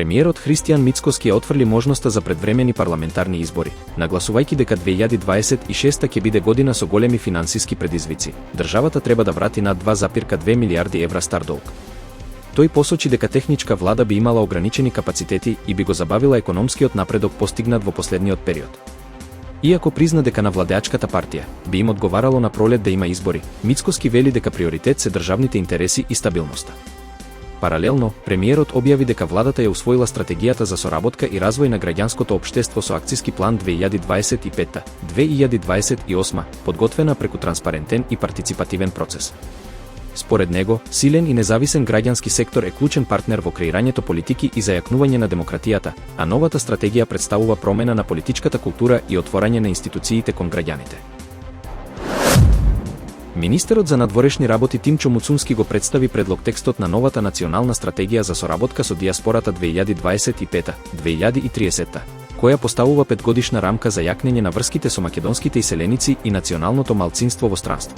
Премиерот Христијан Мицкоски ја отфрли можноста за предвремени парламентарни избори, нагласувајќи дека 2026 ќе биде година со големи финансиски предизвици. Државата треба да врати над 2,2 милијарди евра стар долг. Тој посочи дека техничка влада би имала ограничени капацитети и би го забавила економскиот напредок постигнат во последниот период. Иако призна дека на владеачката партија би им одговарало на пролет да има избори, Мицкоски вели дека приоритет се државните интереси и стабилноста. Паралелно, премиерот објави дека владата ја усвоила стратегијата за соработка и развој на граѓанското општество со акциски план 2025-2028, подготвена преку транспарентен и партиципативен процес. Според него, силен и независен граѓански сектор е клучен партнер во креирањето политики и зајакнување на демократијата, а новата стратегија представува промена на политичката култура и отворање на институциите кон граѓаните. Министерот за надворешни работи Тимчо Муцунски го представи предлог текстот на новата национална стратегија за соработка со диаспората 2025-2030, која поставува 5-годишна рамка за јакнење на врските со македонските иселеници и националното малцинство во странство.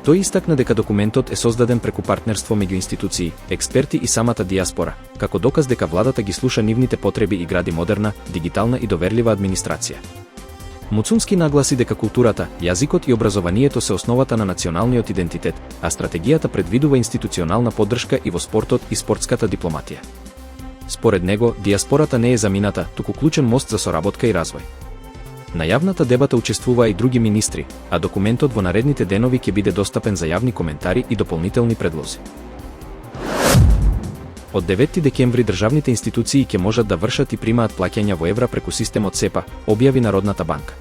Тој истакна дека документот е создаден преку партнерство меѓу институции, експерти и самата диаспора, како доказ дека владата ги слуша нивните потреби и гради модерна, дигитална и доверлива администрација. Муцунски нагласи дека културата, јазикот и образованието се основата на националниот идентитет, а стратегијата предвидува институционална поддршка и во спортот и спортската дипломатија. Според него, диаспората не е замината, туку клучен мост за соработка и развој. На јавната дебата учествуваа и други министри, а документот во наредните денови ќе биде достапен за јавни коментари и дополнителни предлози. Од 9 декември државните институции ќе можат да вршат и примаат плаќања во евра преку системот СЕПА, објави Народната банка.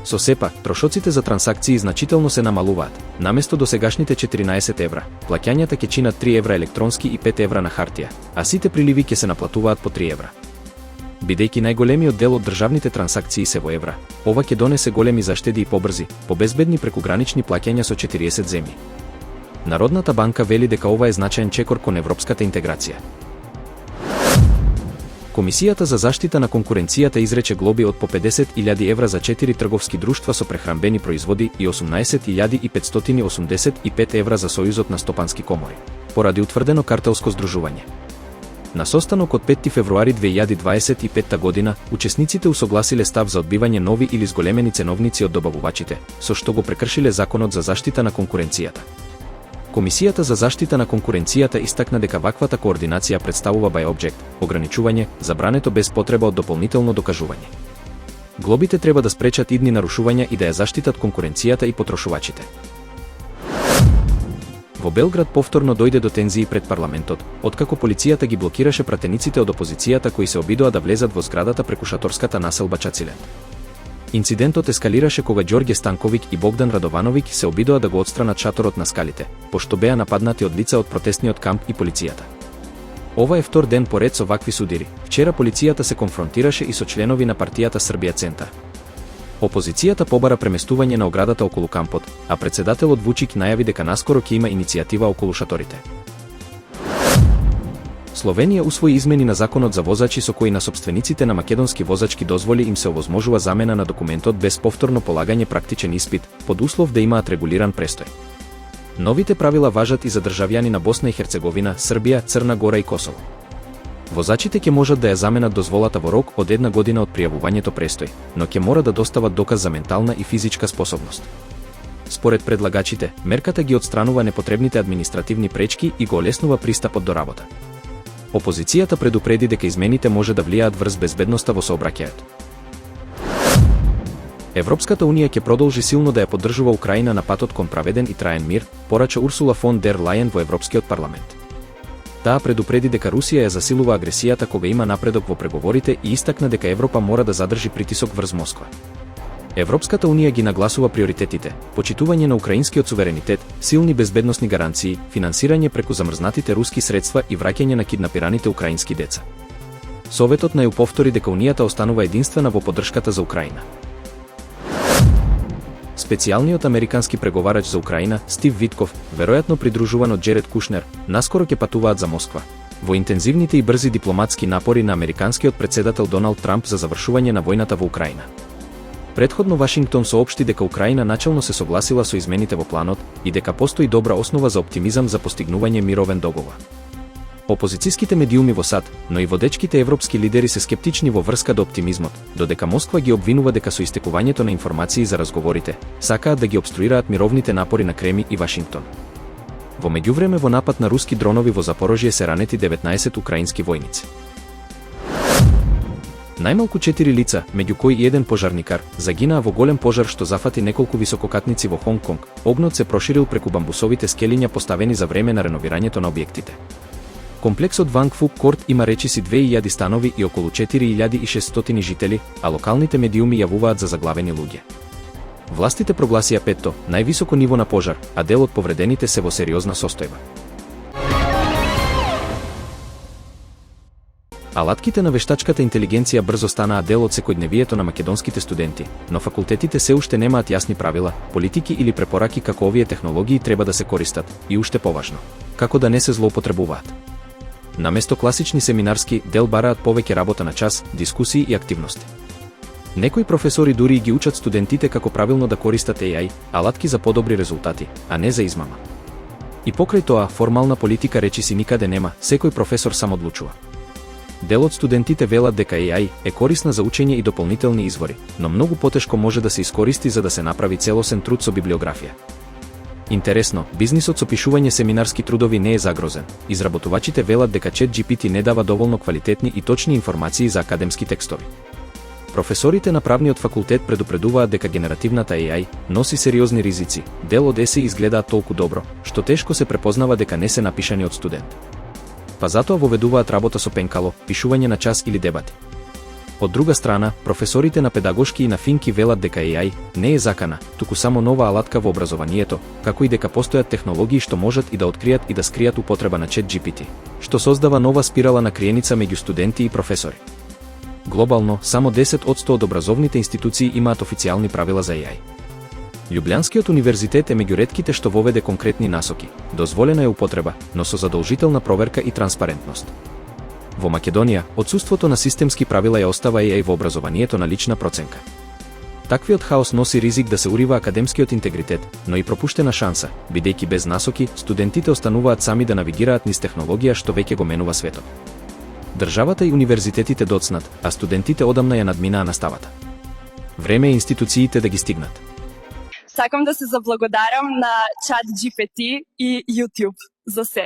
Со СЕПА, трошоците за трансакции значително се намалуваат. Наместо досегашните 14 евра, плаќањата ќе чинат 3 евра електронски и 5 евра на хартија, а сите приливи ќе се наплатуваат по 3 евра. Бидејќи најголемиот дел од државните трансакции се во евра, ова ќе донесе големи заштеди и побрзи, побезбедни прекугранични плаќања со 40 земји. Народната банка вели дека ова е значаен чекор кон европската интеграција. Комисијата за заштита на конкуренцијата изрече глоби од по 50.000 евра за 4 трговски друштва со прехранбени производи и 18.585 евра за Сојузот на стопански комори, поради утврдено картелско здружување. На состанок од 5 февруари 2025 година, учесниците усогласиле став за одбивање нови или зголемени ценовници од добавувачите, со што го прекршиле Законот за заштита на конкуренцијата. Комисијата за заштита на конкуренцијата истакна дека ваквата координација представува by object, ограничување, забрането без потреба од дополнително докажување. Глобите треба да спречат идни нарушувања и да ја заштитат конкуренцијата и потрошувачите. Во Белград повторно дојде до тензии пред парламентот, откако полицијата ги блокираше пратениците од опозицијата кои се обидоа да влезат во зградата преку шаторската населба Чацилен. Инцидентот ескалираше кога Ѓорѓе Станковиќ и Богдан Радовановиќ се обидоа да го отстранат шаторот на скалите, пошто беа нападнати од лица од протестниот камп и полицијата. Ова е втор ден поред со вакви судири. Вчера полицијата се конфронтираше и со членови на партијата Србија Центар. Опозицијата побара преместување на оградата околу кампот, а председателот Вучиќ најави дека наскоро ќе има иницијатива околу шаторите. Словенија усвои измени на законот за возачи со кои на сопствениците на македонски возачки дозволи им се овозможува замена на документот без повторно полагање практичен испит, под услов да имаат регулиран престој. Новите правила важат и за државјани на Босна и Херцеговина, Србија, Црна Гора и Косово. Возачите ќе можат да ја заменат дозволата во рок од 1 година од пријавувањето престој, но ќе мора да достават доказ за ментална и физичка способност. Според предлагачите, мерката ги отстранува непотребните административни пречки и го олеснува пристапот до работа. Опозицијата предупреди дека измените може да влијаат врз безбедноста во сообраќајот. Европската унија ќе продолжи силно да ја поддржува Украина на патот кон праведен и траен мир, порача Урсула фон дер Лајен во Европскиот парламент. Таа предупреди дека Русија ја засилува агресијата кога има напредок во преговорите и истакна дека Европа мора да задржи притисок врз Москва. Европската унија ги нагласува приоритетите: почитување на украинскиот суверенитет, силни безбедносни гаранции, финансирање преку замрзнатите руски средства и враќање на киднапираните украински деца. Советот на ЕУ повтори дека унијата останува единствена во поддршката за Украина. Специјалниот американски преговарач за Украина, Стив Витков, веројатно придружуван од Џеред Кушнер, наскоро ќе патуваат за Москва, во интензивните и брзи дипломатски напори на американскиот претседател Доналд Трамп за завршување на војната во Украина. Предходно Вашингтон соопшти дека Украина начелно се согласила со измените во планот и дека постои добра основа за оптимизам за постигнување мировен договор. Опозицијските медиуми во САД, но и водечките европски лидери се скептични во врска до оптимизмот, додека Москва ги обвинува дека со истекувањето на информации за разговорите, сакаат да ги обструираат мировните напори на Креми и Вашингтон. Во меѓувреме во напад на руски дронови во Запорожје се ранети 19 украински војници. Најмалку 4 лица, меѓу кои и еден пожарникар, загинаа во голем пожар што зафати неколку висококатници во Хонг Конг. Огнот се проширил преку бамбусовите скелиња поставени за време на реновирањето на објектите. Комплексот Ванг Фук Корт има речиси 2000 станови и околу 4600 жители, а локалните медиуми јавуваат за заглавени луѓе. Властите прогласија 5-то, највисоко ниво на пожар, а дел од повредените се во сериозна состојба. Алатките на вештачката интелигенција брзо станаа дел од секојдневието на македонските студенти, но факултетите се уште немаат јасни правила, политики или препораки како овие технологии треба да се користат, и уште поважно, како да не се злоупотребуваат. Наместо класични семинарски дел бараат повеќе работа на час, дискусии и активности. Некои професори дури ги учат студентите како правилно да користат AI, алатки за подобри резултати, а не за измама. И покрај тоа, формална политика речиси никаде нема, секој професор сам одлучува. Дел од студентите велат дека AI е корисна за учење и дополнителни извори, но многу потешко може да се искористи за да се направи целосен труд со библиографија. Интересно, бизнисот со пишување семинарски трудови не е загрозен. Изработувачите велат дека ChatGPT не дава доволно квалитетни и точни информации за академски текстови. Професорите на правниот факултет предупредуваат дека генеративната AI носи сериозни ризици. Дел од есеи изгледаат толку добро, што тешко се препознава дека не се напишани од студент. Па затоа воведуваат работа со пенкало, пишување на час или дебати. Од друга страна, професорите на педагошки и на финки велат дека AI не е закана, туку само нова алатка во образованието, како и дека постојат технологии што можат и да откријат и да скријат употреба на ChatGPT, што создава нова спирала на криеница меѓу студенти и професори. Глобално, само 10% од образовните институции имаат официјални правила за AI. Љубљанскиот универзитет е меѓу ретките што воведе конкретни насоки. Дозволена е употреба, но со задолжителна проверка и транспарентност. Во Македонија, отсуството на системски правила ја остава AI во образованието на лична проценка. Таквиот хаос носи ризик да се урива академскиот интегритет, но и пропуштена шанса, бидејќи без насоки, студентите остануваат сами да навигираат низ технологија што веќе го менува светот. Државата и универзитетите доцнат, а студентите одамна ја надминаа наставата. Време е институциите да ги стигнат. Сакам да се заблагодарам на ChatGPT и YouTube за се.